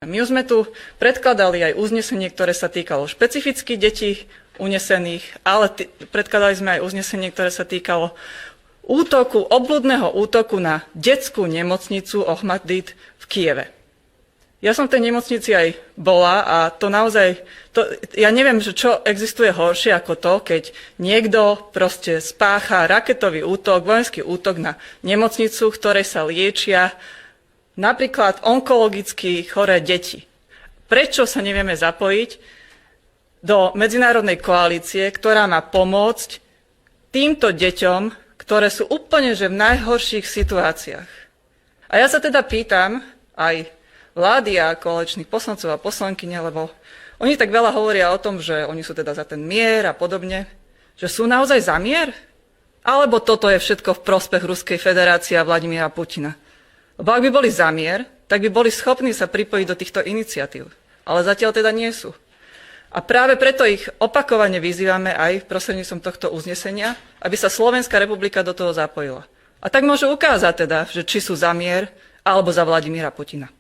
my už sme tu predkladali aj uznesenie, ktoré sa týkalo špecifických detí unesených, ale predkladali sme aj uznesenie, ktoré sa týkalo obľudného útoku na detskú nemocnicu Ochmatdít v Kieve. Ja som v tej nemocnici aj bola a to naozaj, ja neviem, čo existuje horšie ako to, keď niekto proste spácha raketový útok, vojenský útok na nemocnicu, v ktorej sa liečia napríklad onkologicky choré deti. Prečo sa nevieme zapojiť do medzinárodnej koalície, ktorá má pomôcť týmto deťom, ktoré sú úplne že v najhorších situáciách? A ja sa teda pýtam aj vlády a koaličných poslancov a poslankyne, lebo oni tak veľa hovoria o tom, že oni sú teda za ten mier a podobne, že sú naozaj za mier? Alebo toto je všetko v prospech Ruskej federácie a Vladimíra Putina? Lebo ak by boli za mier, tak by boli schopní sa pripojiť do týchto iniciatív. Ale zatiaľ teda nie sú. A práve preto ich opakovane vyzývame aj prostredníctvom tohto uznesenia, aby sa Slovenská republika do toho zapojila. A tak môžu ukázať teda, že či sú za mier alebo za Vladimíra Putina.